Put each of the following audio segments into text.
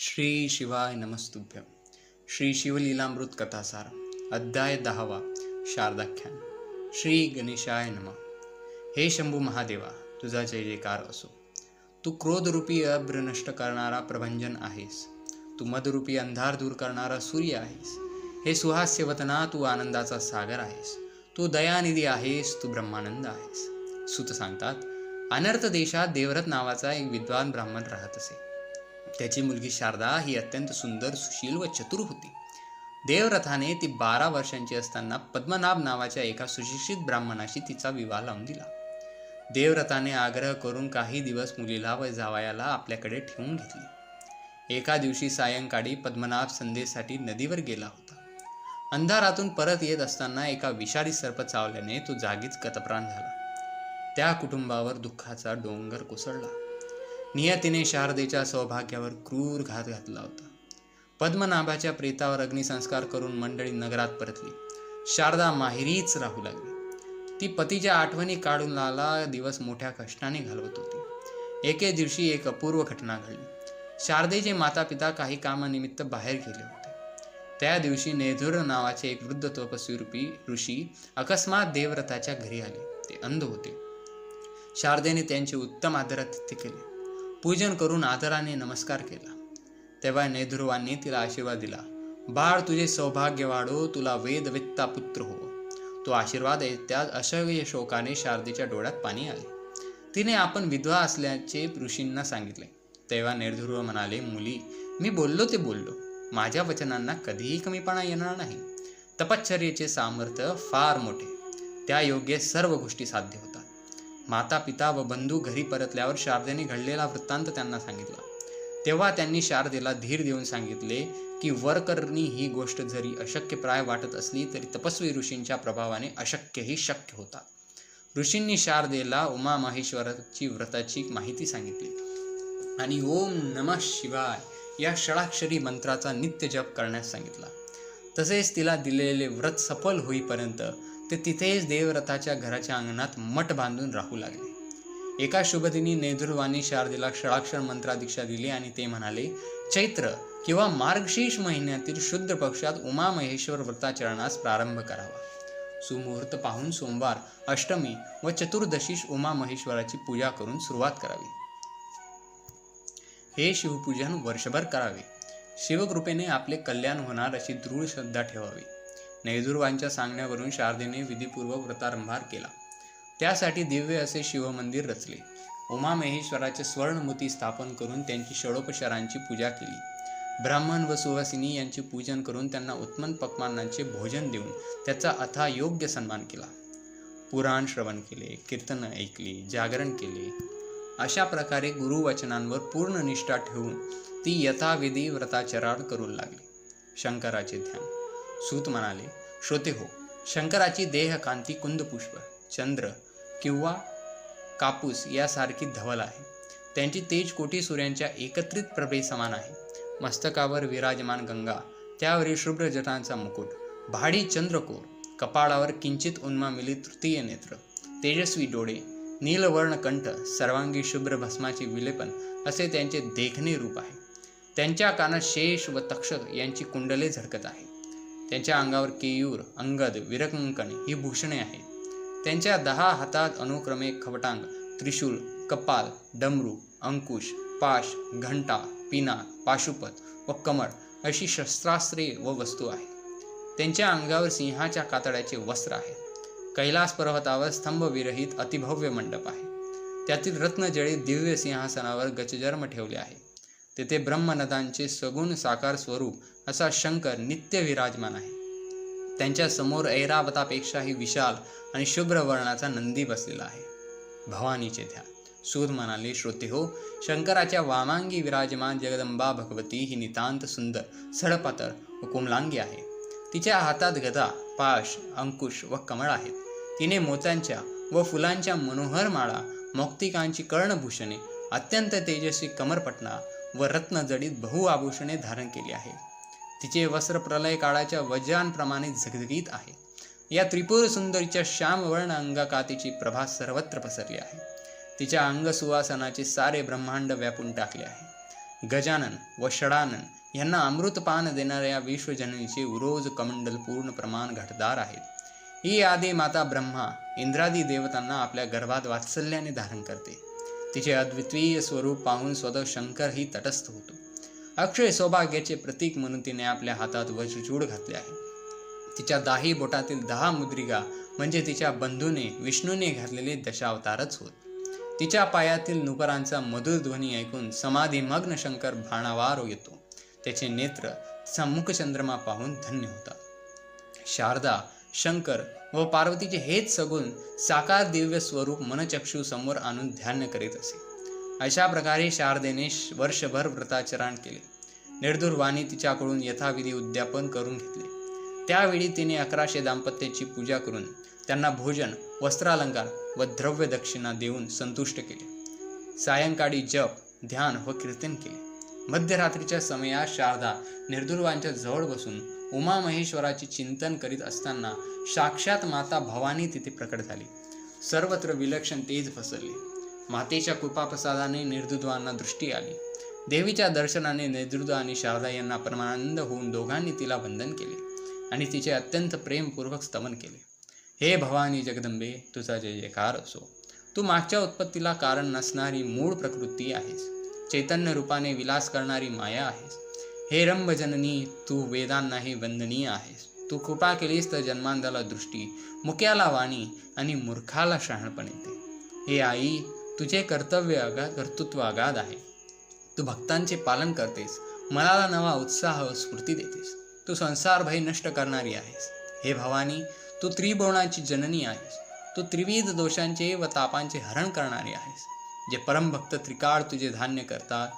श्री शिवाय नमस्तुभ्यं. श्री शिवलीलामृत कथासार अध्याय 10 शारदाख्यान. श्री गणेशाय नमः. हे शंभू महादेवा, तुझा जय जयकार असो. तू क्रोधरूपी अभ्र नष्ट करणारा प्रभंजन आहेस. तू मदरूपी अंधार दूर करणारा सूर्य आहेस. हे सुहास्यवतना, तू आनंदाचा सागर आहेस. तू दयानिधी आहेस. तू ब्रह्मानंद आहेस. सूत सांगतात, अनर्थ देशात देवव्रत नावाचा एक विद्वान ब्राह्मण राहत असे. त्याची मुलगी शारदा ही अत्यंत सुंदर, सुशील व चतुर होती. देवव्रताने ती 12 वर्षांची असताना पद्मनाभ नावाच्या एका सुशिक्षित ब्राह्मणाशी तिचा विवाह लावून दिला. देवव्रताने आग्रह करून काही दिवस मुलीला व जावयाला आपल्याकडे ठेवून घेतले. एका दिवशी सायंकाळी पद्मनाभ संध्येसाठी नदीवर गेला होता. अंधारातून परत येत असताना एका विषारी सर्प चावल्याने तो जागीच गतप्राण झाला. त्या कुटुंबावर दुःखाचा डोंगर कोसळला. नियतीने शारदेच्या सौभाग्यावर क्रूर घात घातला होता. पद्मनाभाच्या प्रेतावर अग्निसंस्कार करून मंडळी नगरात परतली. शारदा माहेरीच राहू लागली. ती पतीच्या आठवणी काढून लाला दिवस मोठ्या कष्टाने घालवत होती. एके दिवशी एक अपूर्व घटना घडली. शारदेचे माता पिता काही कामानिमित्त बाहेर गेले होते. त्या दिवशी नेधुर नावाचे एक वृद्ध तपस्वी रूपी ऋषी अकस्मात देवव्रताच्या घरी आले. ते अंध होते. शारदेने त्यांचे उत्तम आदरातिथ्य केले. पूजन करून आदराने नमस्कार केला. तेव्हा नेधुरवांनी तिला आशीर्वाद दिला. बाळ, तुझे सौभाग्य वाढो, तुला वेदवेत्ता पुत्र हो. तो आशीर्वाद ऐकताच असह्य शोकाने शारदेच्या डोळ्यात पाणी आले. तिने आपण विधवा असल्याचे ऋषींना सांगितले. तेव्हा नेधुर म्हणाले, मुली, मी बोललो ते बोललो. माझ्या वचनांना कधीही कमीपणा येणार नाही. तपश्चर्येचे सामर्थ्य फार मोठे. त्या योग्य सर्व गोष्टी साध्य होतात. माता पिता व बंधू घरी परतल्यावर शारदेने घडलेला वृत्तांत त्यांना सांगितला. तेव्हा त्यांनी शारदेला धीर देऊन सांगितले की वरकरणी ही गोष्ट जरी अशक्यप्राय वाटत असली तरी तपस्वी ऋषींच्या प्रभावाने अशक्यही शक्य होतात. ऋषींनी शारदेला उमा महेश्वराची व्रताची माहिती सांगितली आणि ओम नमः शिवाय या षडाक्षरी मंत्राचा नित्य जप करण्यास सांगितला. तसेच तिला दिलेले व्रत सफल होईपर्यंत ते तिथेच देवव्रताच्या घराच्या अंगणात मठ बांधून राहू लागले. एका शुभदिनी नेधुरवानी शारदेला षडाक्षर मंत्रादीक्षा दिली आणि ते म्हणाले, चैत्र किंवा मार्गशीर्ष महिन्यातील शुद्ध पक्षात उमा महेश्वर व्रताचरणास प्रारंभ करावा. सुमुहूर्त पाहून सोमवार, अष्टमी व चतुर्दशीस उमा महेश्वराची पूजा करून सुरुवात करावी. हे शिवपूजन वर्षभर करावे. शिवकृपेने आपले कल्याण होणार अशी दृढ श्रद्धा ठेवावी. नेधुरवांच्या सांगण्यावरून शारदेने विधीपूर्वक व्रतारंभार केला. त्यासाठी दिव्य असे शिवमंदिर रचले. उमा महेश्वराचे स्वर्णमूर्ती स्थापन करून त्यांची षडोपचारांची पूजा केली. ब्राह्मण व सुवासिनी यांचे पूजन करून त्यांना उत्तम पक्वान्नांचे भोजन देऊन त्याचा अथाह योग्य सन्मान केला. पुराण श्रवण केले, कीर्तन ऐकली, जागरण केले. अशा प्रकारे गुरुवचनांवर पूर्ण निष्ठा ठेवून ती यथाविधी व्रताचरण करू लागली. शंकराचे ध्यान. सूत म्हणाले, श्रोते हो, शंकराची देह कांती कुंदपुष्प, चंद्र किंवा कापूस यासारखी धवल आहे. त्यांची तेज कोटी सूर्यांच्या एकत्रित प्रभे समान आहे. मस्तकावर विराजमान गंगा, त्यावरील शुभ्र जटांचा मुकुट, भाडी चंद्रकोर, कपाळावर किंचित उन्मामिलित तृतीय नेत्र, तेजस्वी डोळे, नीलवर्ण कंठ, सर्वांगी शुभ्र भस्माची विलेपन असे त्यांचे देखणे रूप आहे. त्यांच्या कानात शेष व तक्षक यांची कुंडले झळकत आहे. त्यांच्या अंगावर केयूर, अंगद, विरंकण ही भूषणे आहेत. त्यांच्या 10 हातात अनुक्रमे खवटांग, त्रिशूल, कपाल, डमरू, अंकुश, पाश, घंटा, पिना, पाशुपत व कमळ अशी शस्त्रास्त्रे व वस्तू आहेत. त्यांच्या अंगावर सिंहाच्या कातड्याचे वस्त्र आहे. कैलास पर्वतावर स्तंभविरहित अतिभव्य मंडप आहे. त्यातील रत्नजडित दिव्य सिंहासनावर गजचर्म ठेवले आहे. तेथे ब्रह्मनदांचे सगुण साकार स्वरूप असा शंकर नित्य विराजमान आहे. त्यांच्या समोर ऐरावतापेक्षाही विशाल आणि शुभ्र वर्णाचा नंदी बसलेला आहे. भवानीचे ध्यान. सूत म्हणाले, श्रोते हो, शंकराच्या वामांगी विराजमान जगदंबा भगवती ही नितांत सुंदर, सडपातर व कोमलांगी आहे. तिच्या हातात गदा, पाश, अंकुश व कमळ आहेत. तिने मोत्यांच्या व फुलांच्या मनोहर माळा, मौक्तिकांची कर्णभूषणे, अत्यंत तेजस्वी कमरपटना व रत्नजडित बहुआभूषणे धारण केली आहे. तिचे वस्त्र प्रलय काळाच्या वज्रांप्रमाणे झगझगीत आहे. या त्रिपुर सुंदरीच्या श्यामवर्ण अंगकातीची प्रभा सर्वत्र पसरली आहे. तिच्या अंगसुवासनाचे सारे ब्रह्मांड व्यापून टाकले आहे. गजानन व षडानन यांना अमृतपान देणाऱ्या विश्वजननीचे उरोज कमंडल पूर्ण प्रमाण घटदार आहेत। ही आदी माता ब्रह्मा इंद्रादी देवतांना आपल्या गर्भात वात्सल्याने धारण करते। तिचे अद्वितीय स्वरूप पाहून स्वतः शंकरही तटस्थ होतो। अक्षय सौभाग्याचे प्रतीक म्हणून तिने आपल्या हातात वज्रचूड घातले आहे। तिच्या दाही बोटातील 10 मुद्रिका म्हणजे तिच्या बंधूने विष्णूने घातलेले दशावतारच होत। तिच्या पायातील नुपुरांचा मधुर ध्वनी ऐकून समाधीमग्न शंकर भाणावार येतो। त्याचे नेत्र तिचा मुखचंद्रमा पाहून धन्य होतात। शारदा, शंकर व पार्वतीचे हेच सगुण साकार दिव्य स्वरूप मनचक्षु समोर आणून ध्यान करीत असे। अशा प्रकारे शारदेने वर्षभर व्रताचरण केले। निर्दुर्वाणी तिच्याकडून यथाविधी उद्यापन करून घेतले। त्यावेळी तिने 1100 दाम्पत्याची पूजा करून त्यांना भोजन, वस्त्रालंकार व द्रव्य दक्षिणा देऊन संतुष्ट केले। सायंकाळी जप, ध्यान व कीर्तन केले। मध्यरात्रीच्या समयात शारदा निर्दुर्वांच्या जवळ बसून उमा महेश्वराचे चिंतन करीत असताना साक्षात माता भवानी तिथे प्रकट झाली। सर्वत्र विलक्षण तेज पसरले। मातेच्या कृपाप्रसादाने निर्दुर्वांना दृष्टी आली। देवीच्या दर्शनाने निर्दुर्वा आणि शारदा यांना परमानंद होऊन दोघांनी तिला वंदन केले आणि तिचे अत्यंत प्रेमपूर्वक स्तवन केले। हे भवानी जगदंबे, तुझा जय जयकार असो। तू मागच्या उत्पत्तीला कारण नसणारी मूळ प्रकृती आहेस। चैतन्य रूपाने विलास करणारी माया आहेस। हे रंभजननी, तू वेदांनाही वंदनीय आहेस। तू कृपा केलीस तर जन्मांधाला दृष्टी, मुक्याला वाणी आणि मूर्खाला शहाणपण येते। हे आई, तुझे कर्तृत्व अगाध आहे। तू भक्तांचे पालन करतेस, मनाला नवा उत्साह व स्फूर्ती देतेस। तू संसार भय नष्ट करणारी आहेस। हे भवानी, तू त्रिभुवनाची जननी आहेस। तू त्रिविध दोषांचे व तापांचे हरण करणारी आहेस। जे परमभक्त त्रिकाळ तुझे धान्य करतात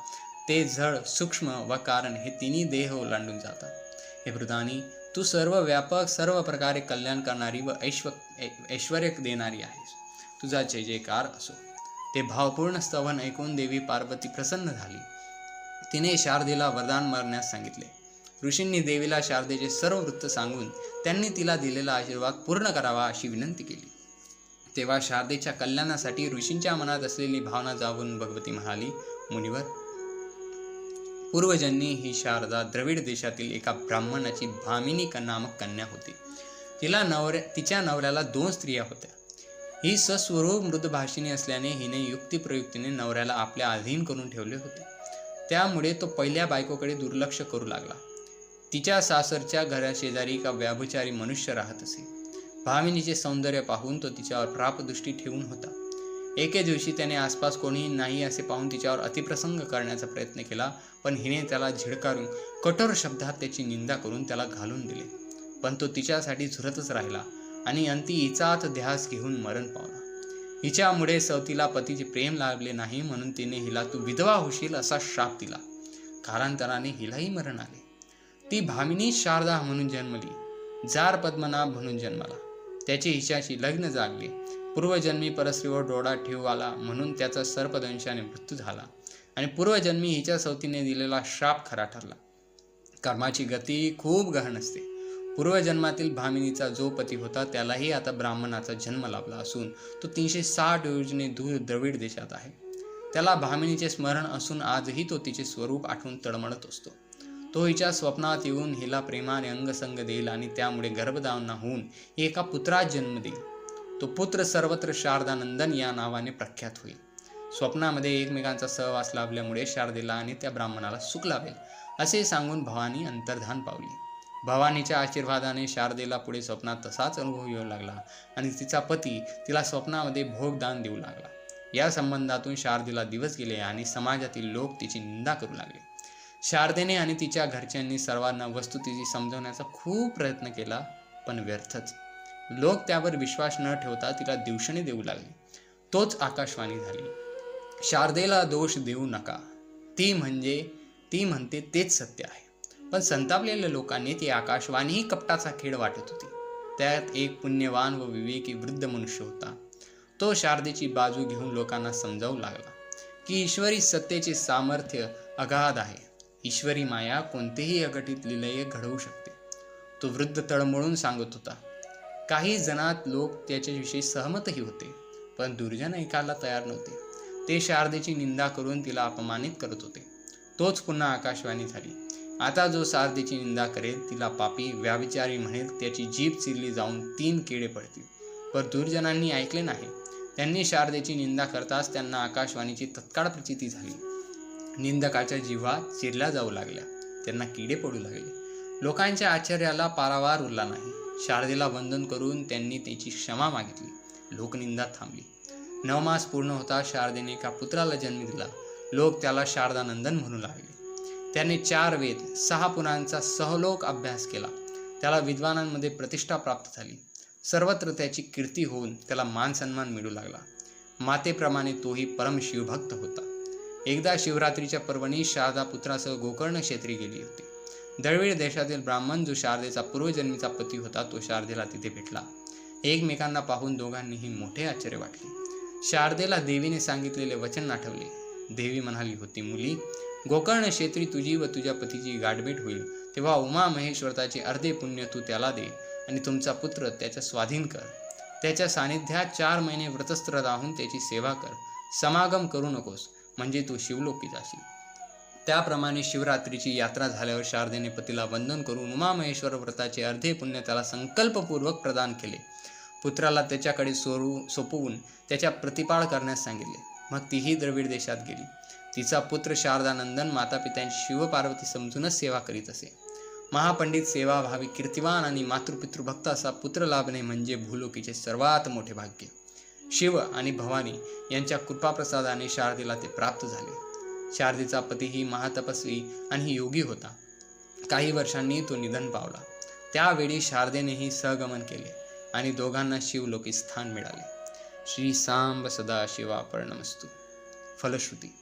ते जड, सूक्ष्म व कारण हे तिन्ही देह ओलांडून जातात। हे वृदानी, तू सर्व व्यापक, सर्व प्रकारे कल्याण करणारी व ऐश्वर्य देणारी आहेस। तुझा जय जयकार असो। ते भावपूर्ण स्तवन ऐकून देवी पार्वती प्रसन्न झाली। तिने शारदेला वरदान मारण्यास सांगितले। ऋषींनी देवीला शारदेचे सर्व वृत्त सांगून त्यांनी तिला दिलेला आशीर्वाद पूर्ण करावा अशी विनंती केली। तेव्हा शारदेच्या कल्याणासाठी ऋषींच्या मनात असलेली भावना जागून भगवती म्हणाली, मुनिवर, पूर्वजन्मी ही शारदा द्रविड देशातील एका ब्राह्मणाची भामिनी नामक कन्या होती। तिच्या नवऱ्याला 2 स्त्रिया होत्या। ही सस्वरूप मृदभाषिणी असल्याने हिने युक्तिप्रयुक्तीने नवऱ्याला आपल्या अधीन करून ठेवले होते। त्यामुळे तो पहिल्या बायकोकडे दुर्लक्ष करू लागला। तिच्या सासरच्या घराशेजारी एका व्याभिचारी मनुष्य राहत असे। भामिनीचे सौंदर्य पाहून तो तिच्यावर प्रापदृष्टी ठेवून होता। एके दिवशी त्याने आसपास कोणीही नाही असे पाहून तिच्यावर अतिप्रसंग करण्याचा प्रयत्न केला, पण हिने त्याला झिडकारून कठोर शब्दात त्याची निंदा करून त्याला घालून दिले। पण तो तिच्यासाठी झुरतच राहिला आणि अंती हिचाच ध्यास घेऊन मरण पावला। हिच्यामुळे सवतीला पतीचे प्रेम लाभले नाही म्हणून तिने हिला तू विधवा होशील असा शाप दिला। कालांतराने हिलाही मरण आले। ती भामिनी शारदा म्हणून जन्मली। जार पद्मनाभ म्हणून जन्मला। त्याचे हिच्याशी लग्न जागले। पूर्वजन्मी परस्त्रीवर डोळा ठेवू आला म्हणून त्याचा सर्पदंशाने मृत्यू झाला आणि पूर्वजन्मी हिच्या सवतीने दिलेला शाप खरा ठरला। कर्माची गती खूप गहन असते। पूर्वजन्मातील भामिनीचा जो पती होता त्यालाही आता ब्राह्मणाचा जन्म लाभला असून तो 360 योजने दूर द्रविड देशात आहे। त्याला भामिनीचे स्मरण असून आजही तो तिचे स्वरूप आठवून तळमळत असतो। तो हिच्या स्वप्नात येऊन हिला प्रेमाने अंगसंग देईल आणि त्यामुळे गर्भधारणा होऊन एका पुत्रास जन्म देईल। तो पुत्र सर्वत्र शारदानंदन या नावाने प्रख्यात होईल। स्वप्नामध्ये एकमेकांचा सहवास लाभल्यामुळे शारदेला आणि त्या ब्राह्मणाला सुख लाभेल असे सांगून भवानी अंतर्धान पावली। भवानीच्या आशीर्वादाने शारदेला पुढे स्वप्नात तसाच अनुभव येऊ लागला आणि तिचा पती तिला स्वप्नामध्ये भोगदान देऊ लागला। या संबंधातून शारदेला दिवस गेले आणि समाजातील लोक तिची निंदा करू लागले। शारदेने आणि तिच्या घरच्यांनी सर्वांना वस्तुस्थिती समजवण्याचा खूप प्रयत्न केला, पण व्यर्थच। लोक त्यावर विश्वास न ठेवता तिला दिवशणे देऊ लागले। तोच आकाशवाणी झाली, शारदेला दोष देऊ नका, ती म्हणते तेच सत्य आहे। पण संतापलेल्या लोकांनी ती आकाशवाणीही कपटाचा खेळ वाटत होती। त्यात एक पुण्यवान व विवेकी वृद्ध मनुष्य होता। तो शारदेची बाजू घेऊन लोकांना समजावू लागला की ईश्वरी सत्तेचे सामर्थ्य अगाध आहे। ईश्वरी माया कोणतेही अघटित लिलय घडवू शकते। तो वृद्ध तळमळून सांगत होता। काही जणात लोक त्याच्याविषयी सहमतही होते, पण दुर्जन ऐकायला तयार नव्हते। ते शारदेची निंदा करून तिला अपमानित करत होते। तोच पुन्हा आकाशवाणी झाली. आता जो शारदेची निंदा करेल तिला पापी व्याविचारी म्हणेल, त्याची जीभ चिरली जाऊन 3 किडे पडतील. पण दुर्जनांनी ऐकले नाही. त्यांनी शारदेची निंदा करताच त्यांना आकाशवाणीची तत्काळ प्रचिती झाली. निंदकाच्या जिव्हा चिरल्या जाऊ लागल्या, त्यांना किडे पडू लागले. लोकांच्या आश्चर्याला पारावार उरला नाही. शारदेला वंदन करून त्यांनी त्याची क्षमा मागितली. लोकनिंदा थांबली. 9 मास पूर्ण होता शारदेने एका पुत्राला जन्म दिला. लोक त्याला शारदानंदन म्हणू लागले. त्याने 4 वेद 6 पुराणांचा सहलोक अभ्यास केला. त्याला विद्वानांमध्ये प्रतिष्ठा प्राप्त झाली. सर्वत्र त्याची कीर्ती होऊन त्याला मान सन्मान मिळू लागला. मातेप्रमाणे तोही परम शिवभक्त होता. एकदा शिवरात्रीच्या पर्वणी शारदा पुत्रासह गोकर्ण क्षेत्री गेली होती. द्रविड देशातील ब्राह्मण जो शारदेचा पूर्वजन्मीचा पती होता तो शारदेला तिथे भेटला. एकमेकांना पाहून दोघांनीही मोठे आश्चर्य वाटले. शारदेला देवीने सांगितलेले वचन आठवले. देवी म्हणाली होती, मुली, गोकर्ण क्षेत्री तुझी व तुझ्या पतीची गाठभेट होईल तेव्हा उमा महेश्वराचे अर्धे पुण्य तू त्याला दे आणि तुमचा पुत्र त्याच्या स्वाधीन कर. त्याच्या सानिध्यात 4 महिने व्रतस्त्र राहून त्याची सेवा कर. समागम करू नकोस, म्हणजे तू शिवलोकी जाशील. त्याप्रमाणे शिवरात्रीची यात्रा झाल्यावर शारदेने पतीला वंदन करून उमामहेश्वर व्रताचे अर्धे पुण्य त्याला संकल्पपूर्वक प्रदान केले. पुत्राला त्याच्याकडे सोपवून त्याच्या प्रतिपाळ करण्यास सांगितले. मग तीही द्रविड देशात गेली. तिचा पुत्र शारदानंदन मातापित्यांची शिवपार्वती समजूनच सेवा करीत असे. महापंडित, सेवाभावी, कीर्तिवान आणि मातृपितृभक्त असा पुत्र लाभणे म्हणजे भूलोकीचे सर्वात मोठे भाग्य. शिव आणि भवानी यांच्या कृपाप्रसादाने शारदेला ते प्राप्त झाले. शारदेचा पतीही महातपस्वी आणि योगी होता. काही वर्षांनी तो निधन पावला. त्यावेळी शारदेनेही सहगमन केले आणि दोघांना शिवलोकी स्थान मिळाले. श्री सांब सदा शिवापर्णमस्तु. फलश्रुती: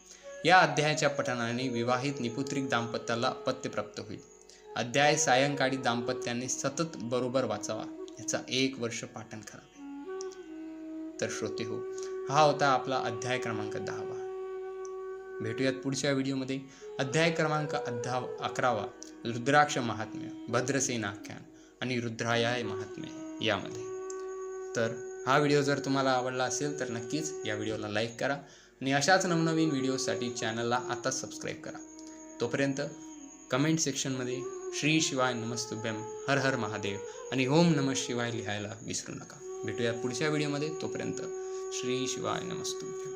या अध्यायाच्या पठणाने विवाहित निपुत्रिक दाम्पत्याला अपत्य प्राप्त होईल. अध्याय सायंकाळी दाम्पत्याने सतत बरोबर वाचावा. याचा 1 वर्ष पाठन करावे. तर श्रोते हो, हा होता आपला अध्याय क्रमांक 10वा. भेटूयात पुढच्या व्हिडिओमध्ये अध्याय क्रमांक 11वा रुद्राक्ष महात्म्य, भद्रसेन आख्यान आणि रुद्रायाय महात्म्य यामध्ये. तर हा व्हिडिओ जर तुम्हाला आवडला असेल तर नक्कीच या व्हिडिओला लाईक करा आणि अशाच नवनवीन व्हिडिओसाठी चॅनलला आताच सबस्क्राईब करा. तोपर्यंत कमेंट सेक्शनमध्ये श्री शिवाय नमस्तुभ्यम, हर हर महादेव आणि ओम नमः शिवाय लिहायला विसरू नका. भेटूया पुढच्या व्हिडिओमध्ये. तोपर्यंत श्री शिवाय नमस्तुभ्यम.